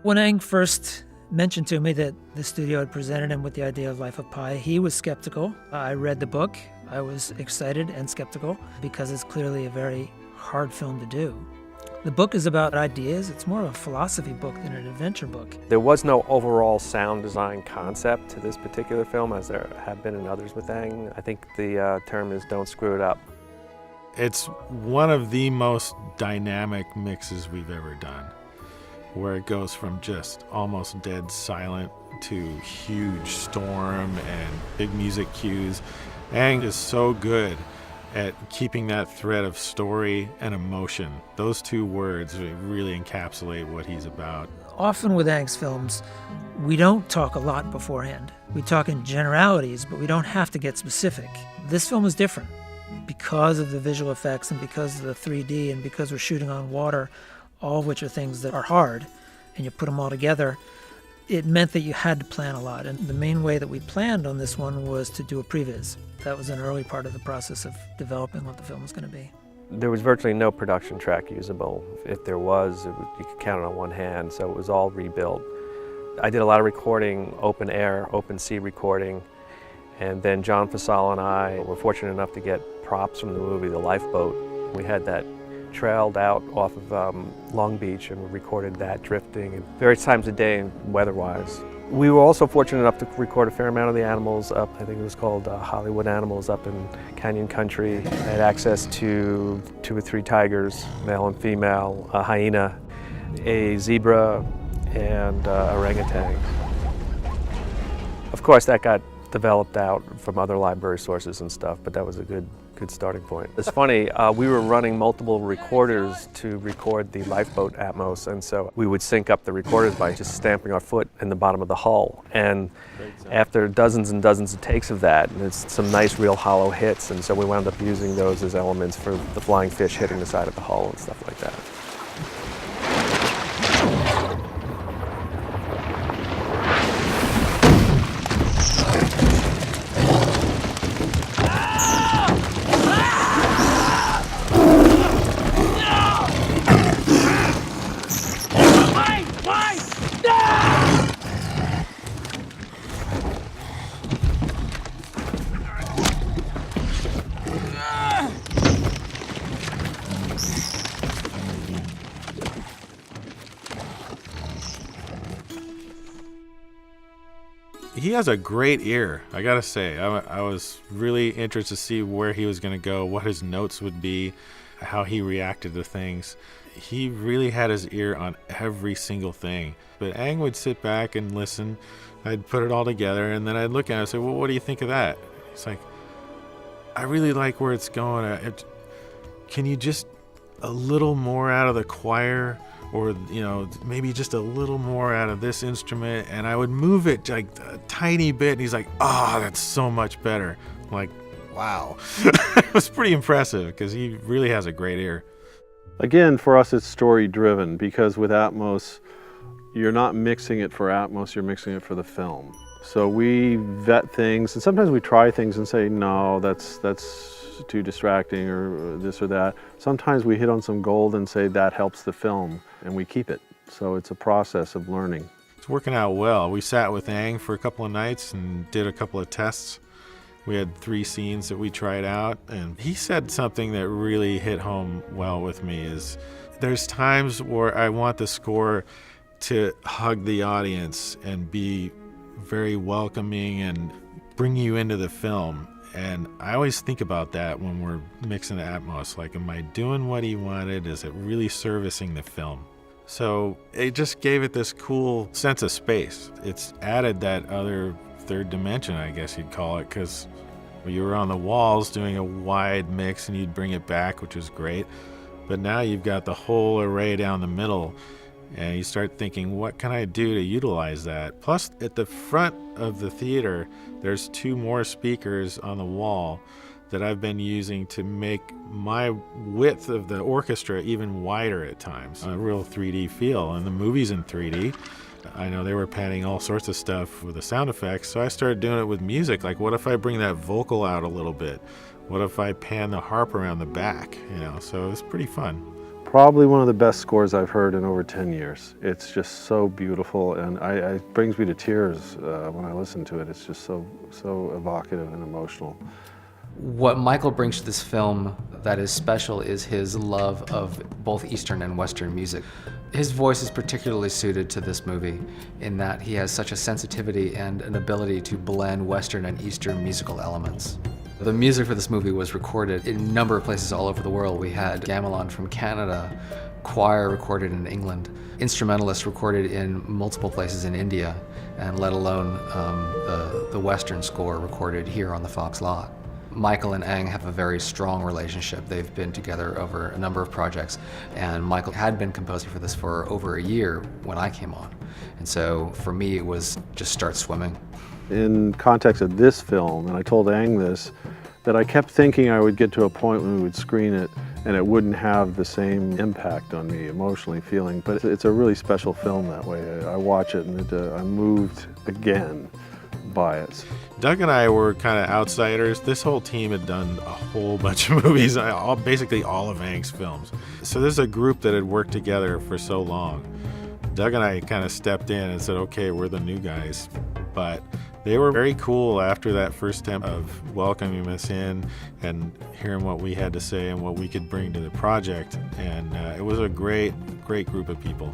When Ang first mentioned to me that the studio had presented him with the idea of Life of Pi, he was skeptical. I read the book. I was excited and skeptical because it's clearly a very hard film to do. The book is about ideas. It's more of a philosophy book than an adventure book. There was no overall sound design concept to this particular film, as there have been in others with Ang. I think the term is "don't screw it up." It's one of the most dynamic mixes we've ever done, where it goes from just almost dead silent to huge storm and big music cues. Ang is so good at keeping that thread of story and emotion. Those two words really encapsulate what he's about. Often with Ang's films, we don't talk a lot beforehand. We talk in generalities, but we don't have to get specific. This film is different because of the visual effects and because of the 3D and because we're shooting on water, all of which are things that are hard, and you put them all together. It meant that you had to plan a lot, and the main way that we planned on this one was to do a previs. That was an early part of the process of developing what the film was going to be. There was virtually no production track usable. If there was, you could count it on one hand, so it was all rebuilt. I did a lot of recording, open air, open sea recording, and then John Fasal and I were fortunate enough to get props from the movie, The Lifeboat. We had that trailed out off of Long Beach, and we recorded that drifting at various times of day and weather-wise. We were also fortunate enough to record a fair amount of the animals up. I think it was called Hollywood Animals up in Canyon Country. I had access to 2 or 3 tigers, male and female, a hyena, a zebra, and orangutan. Of course, that got developed out from other library sources and stuff, but that was a good starting point. It's funny, we were running multiple recorders to record the Lifeboat Atmos, and so we would sync up the recorders by just stamping our foot in the bottom of the hull. And after dozens and dozens of takes of that, and it's some nice real hollow hits, and so we wound up using those as elements for the flying fish hitting the side of the hull and stuff like that. He has a great ear, I gotta say. I was really interested to see where he was gonna go, what his notes would be, how he reacted to things. He really had his ear on every single thing. But Ang would sit back and listen. I'd put it all together, and then I'd look at it and say, well, what do you think of that? It's like, I really like where it's going. Can you just a little more out of the choir? Or, you know, maybe just a little more out of this instrument, and I would move it like a tiny bit, and he's like, that's so much better. I'm like, wow. It was pretty impressive, because he really has a great ear. Again, for us, it's story-driven, because with Atmos, you're not mixing it for Atmos, you're mixing it for the film. So we vet things, and sometimes we try things and say, no, that's too distracting, or this or that. Sometimes we hit on some gold and say that helps the film, and we keep it. So it's a process of learning. It's working out well. We sat with Ang for a couple of nights and did a couple of tests. We had 3 scenes that we tried out, and he said something that really hit home well with me is there's times where I want the score to hug the audience and be very welcoming and bring you into the film. And I always think about that when we're mixing the Atmos. Like, am I doing what he wanted? Is it really servicing the film? So it just gave it this cool sense of space. It's added that other third dimension, I guess you'd call it, because you were on the walls doing a wide mix and you'd bring it back, which was great. But now you've got the whole array down the middle, and you start thinking, what can I do to utilize that? Plus, at the front of the theater, there's 2 more speakers on the wall that I've been using to make my width of the orchestra even wider at times. A real 3D feel, and the movie's in 3D. I know they were panning all sorts of stuff with the sound effects, so I started doing it with music. Like, what if I bring that vocal out a little bit? What if I pan the harp around the back? You know, so it was pretty fun. Probably one of the best scores I've heard in over 10 years. It's just so beautiful, and it brings me to tears when I listen to it. It's just so evocative and emotional. What Michael brings to this film that is special is his love of both Eastern and Western music. His voice is particularly suited to this movie in that he has such a sensitivity and an ability to blend Western and Eastern musical elements. The music for this movie was recorded in a number of places all over the world. We had gamelan from Canada, choir recorded in England, instrumentalists recorded in multiple places in India, and let alone the Western score recorded here on the Fox lot. Michael and Ang have a very strong relationship. They've been together over a number of projects, and Michael had been composing for this for over a year when I came on. And so for me, it was just start swimming. In context of this film, and I told Ang this, that I kept thinking I would get to a point when we would screen it and it wouldn't have the same impact on me emotionally feeling, but it's a really special film that way. I watch it and I'm moved again by it. Doug and I were kind of outsiders. This whole team had done a whole bunch of movies, basically all of Ang's films. So there's a group that had worked together for so long. Doug and I kind of stepped in and said, okay, we're the new guys. But they were very cool after that first time of welcoming us in and hearing what we had to say and what we could bring to the project. And it was a great group of people.